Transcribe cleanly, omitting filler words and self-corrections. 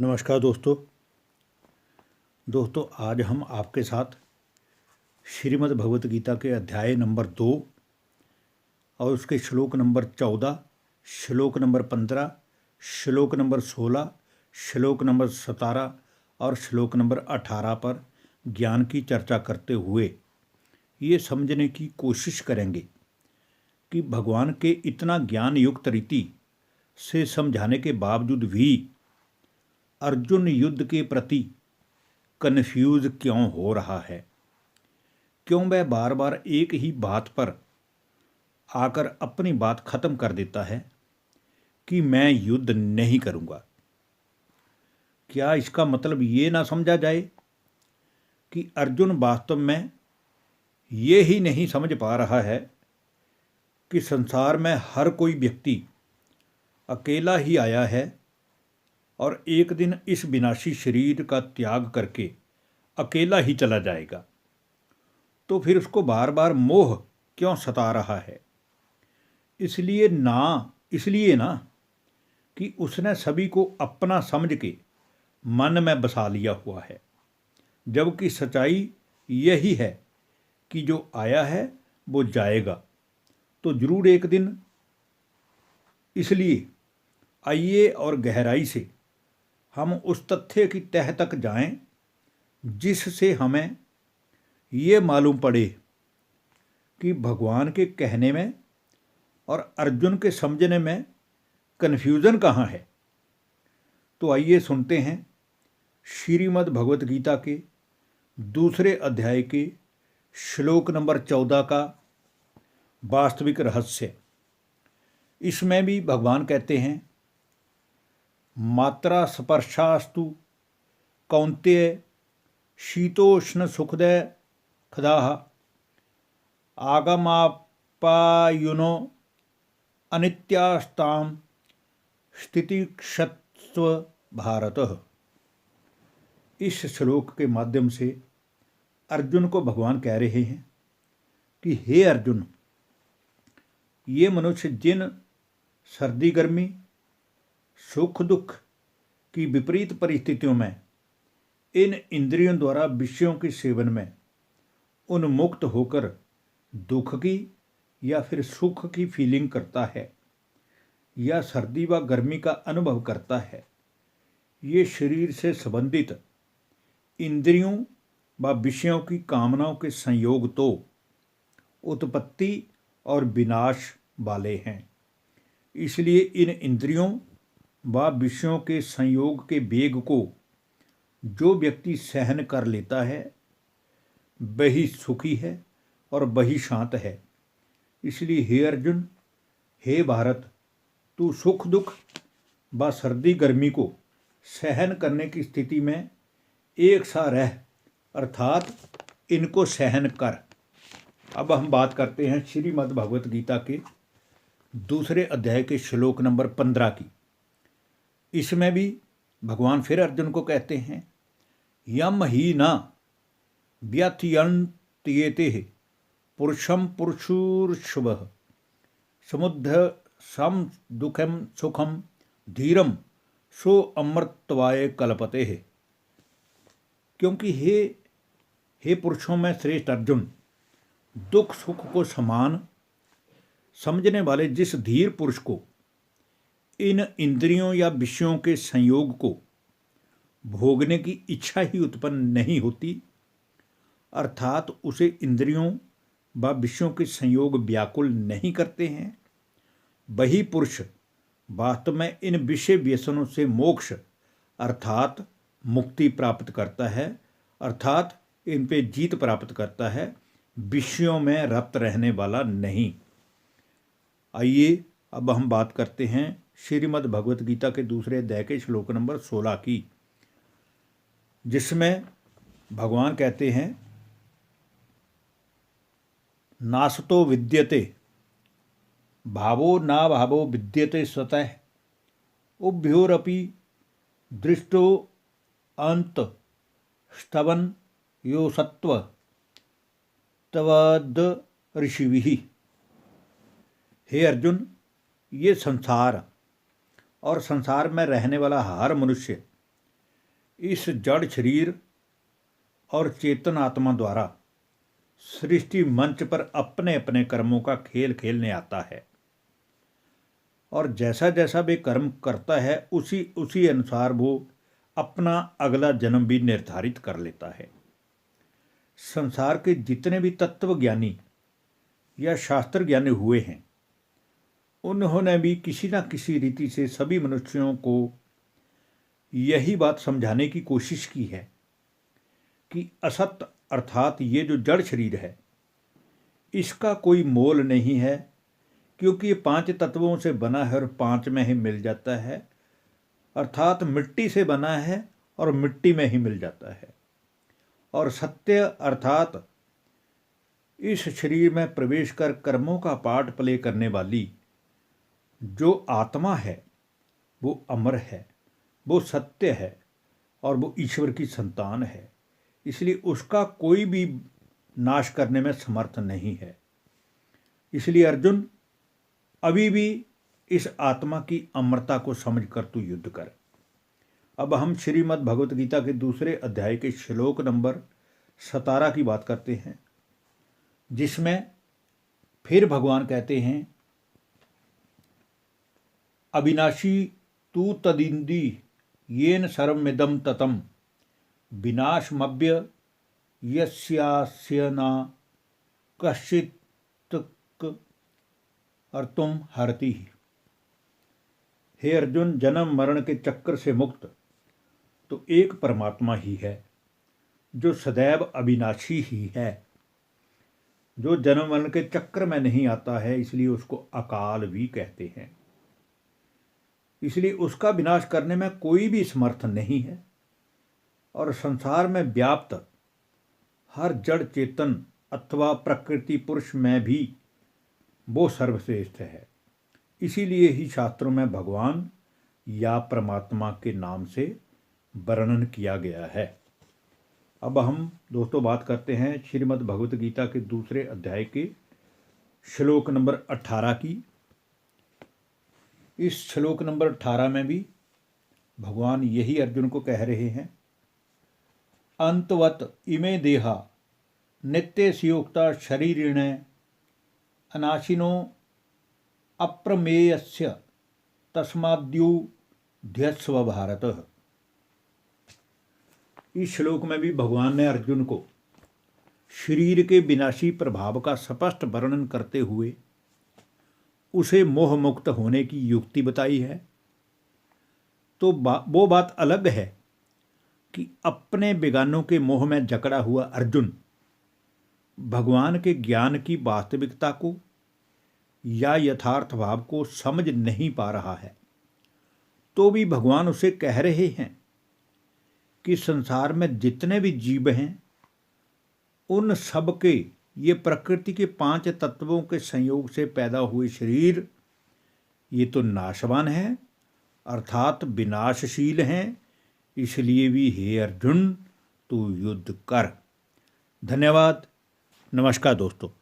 नमस्कार दोस्तों आज हम आपके साथ श्रीमद् भगवत गीता के अध्याय नंबर 2 और उसके श्लोक नंबर 14, श्लोक नंबर 15, श्लोक नंबर 16, श्लोक नंबर 17 और श्लोक नंबर 18 पर ज्ञान की चर्चा करते हुए ये समझने की कोशिश करेंगे कि भगवान के इतना ज्ञान युक्त रीति से समझाने के बावजूद भी अर्जुन युद्ध के प्रति कन्फ्यूज क्यों हो रहा है। क्यों वह बार बार एक ही बात पर आकर अपनी बात खत्म कर देता है कि मैं युद्ध नहीं करूंगा। क्या इसका मतलब ये ना समझा जाए कि अर्जुन वास्तव में ये ही नहीं समझ पा रहा है कि संसार में हर कोई व्यक्ति अकेला ही आया है और एक दिन इस विनाशी शरीर का त्याग करके अकेला ही चला जाएगा। तो फिर उसको बार बार मोह क्यों सता रहा है। इसलिए ना कि उसने सभी को अपना समझ के मन में बसा लिया हुआ है, जबकि सच्चाई यही है कि जो आया है वो जाएगा तो जरूर एक दिन। इसलिए आइए और गहराई से हम उस तथ्य की तह तक जाएं जिससे हमें ये मालूम पड़े कि भगवान के कहने में और अर्जुन के समझने में कन्फ्यूज़न कहाँ है। तो आइए सुनते हैं श्रीमद् भगवत गीता के दूसरे अध्याय के श्लोक नंबर 14 का वास्तविक रहस्य। इसमें भी भगवान कहते हैं, मात्रा स्पर्शास्तु कौन्तेय शीतोष्ण सुखदय खदाः आगमापायुनो अनित्यास्तां स्थितिक्षत्स्व भारत। इस श्लोक के माध्यम से अर्जुन को भगवान कह रहे हैं कि हे अर्जुन, ये मनुष्य जिन सर्दी गर्मी सुख दुख की विपरीत परिस्थितियों में इन इंद्रियों द्वारा विषयों के सेवन में उन्मुक्त होकर दुख की या फिर सुख की फीलिंग करता है या सर्दी व गर्मी का अनुभव करता है, ये शरीर से संबंधित इंद्रियों व विषयों की कामनाओं के संयोग तो उत्पत्ति और विनाश वाले हैं। इसलिए इन इंद्रियों व विषयों के संयोग के वेग को जो व्यक्ति सहन कर लेता है वही सुखी है और वही शांत है। इसलिए हे अर्जुन, हे भारत, तू सुख दुख व सर्दी गर्मी को सहन करने की स्थिति में एक सा रह, अर्थात इनको सहन कर। अब हम बात करते हैं श्रीमद् भगवत गीता के दूसरे अध्याय के श्लोक नंबर 15 की। इसमें भी भगवान फिर अर्जुन को कहते हैं, यम ही न व्यथयन्त्येते पुरुषम पुरुषूर्षवः समुद्ध सम दुखम सुखम धीरम सो अमृतवाय कल्पते। क्योंकि हे पुरुषों में श्रेष्ठ अर्जुन, दुख सुख को समान समझने वाले जिस धीर पुरुष को इन इंद्रियों या विषयों के संयोग को भोगने की इच्छा ही उत्पन्न नहीं होती, अर्थात उसे इंद्रियों व विषयों के संयोग व्याकुल नहीं करते हैं, वही पुरुष वास्तव में इन विषय व्यसनों से मोक्ष अर्थात मुक्ति प्राप्त करता है, अर्थात इन पे जीत प्राप्त करता है, विषयों में रत रहने वाला नहीं। आइए अब हम बात करते हैं श्रीमद् भगवत गीता के दूसरे अध्याय के श्लोक नंबर 16 की, जिसमें भगवान कहते हैं, नासतो विद्यते भावो ना भावो विद्यते स्वतः उभयोरपि दृष्टो अंत स्तवन यो सत्व तवद ऋषिभिः। हे अर्जुन, ये संसार और संसार में रहने वाला हर मनुष्य इस जड़ शरीर और चेतन आत्मा द्वारा सृष्टि मंच पर अपने अपने कर्मों का खेल खेलने आता है और जैसा जैसा वे कर्म करता है उसी उसी अनुसार वो अपना अगला जन्म भी निर्धारित कर लेता है। संसार के जितने भी तत्व ज्ञानी या शास्त्र ज्ञानी हुए हैं, उन्होंने भी किसी न किसी रीति से सभी मनुष्यों को यही बात समझाने की कोशिश की है कि असत अर्थात ये जो जड़ शरीर है, इसका कोई मोल नहीं है, क्योंकि ये 5 तत्वों से बना है और 5 में ही मिल जाता है, अर्थात मिट्टी से बना है और मिट्टी में ही मिल जाता है। और सत्य अर्थात इस शरीर में प्रवेश कर कर्मों का पार्ट प्ले करने वाली जो आत्मा है वो अमर है, वो सत्य है और वो ईश्वर की संतान है, इसलिए उसका कोई भी नाश करने में समर्थ नहीं है। इसलिए अर्जुन, अभी भी इस आत्मा की अमरता को समझकर तू युद्ध कर। अब हम श्रीमद् भगवत गीता के दूसरे अध्याय के श्लोक नंबर 17 की बात करते हैं, जिसमें फिर भगवान कहते हैं, अविनाशी तू तदिंदी येन सर्वमिदं ततं विनाशमव्य यस्यास्य न कश्चित् तुम हरति। हे अर्जुन, जन्म मरण के चक्र से मुक्त तो एक परमात्मा ही है जो सदैव अविनाशी ही है, जो जन्म मरण के चक्र में नहीं आता है, इसलिए उसको अकाल भी कहते हैं। इसलिए उसका विनाश करने में कोई भी समर्थ नहीं है और संसार में व्याप्त हर जड़ चेतन अथवा प्रकृति पुरुष में भी वो सर्वश्रेष्ठ है। इसीलिए ही शास्त्रों में भगवान या परमात्मा के नाम से वर्णन किया गया है। अब हम दोस्तों बात करते हैं श्रीमद् भगवत गीता के दूसरे अध्याय के श्लोक नंबर 18 की। इस श्लोक नंबर 18 में भी भगवान यही अर्जुन को कह रहे हैं, अंतवत इमे देहा नित्यस्योक्ता शरीरिण अनाशिनो अप्रमेयस्य तस्माद्युध्यस्व भारत। इस श्लोक में भी भगवान ने अर्जुन को शरीर के विनाशी प्रभाव का स्पष्ट वर्णन करते हुए उसे मोह मुक्त होने की युक्ति बताई है। तो वो बात अलग है कि अपने बेगानों के मोह में जकड़ा हुआ अर्जुन भगवान के ज्ञान की वास्तविकता को या यथार्थ भाव को समझ नहीं पा रहा है, तो भी भगवान उसे कह रहे हैं कि संसार में जितने भी जीव हैं, उन सब के ये प्रकृति के 5 तत्वों के संयोग से पैदा हुए शरीर ये तो नाशवान है, अर्थात विनाशशील हैं। इसलिए भी हे अर्जुन, तू युद्ध कर। धन्यवाद। नमस्कार दोस्तों।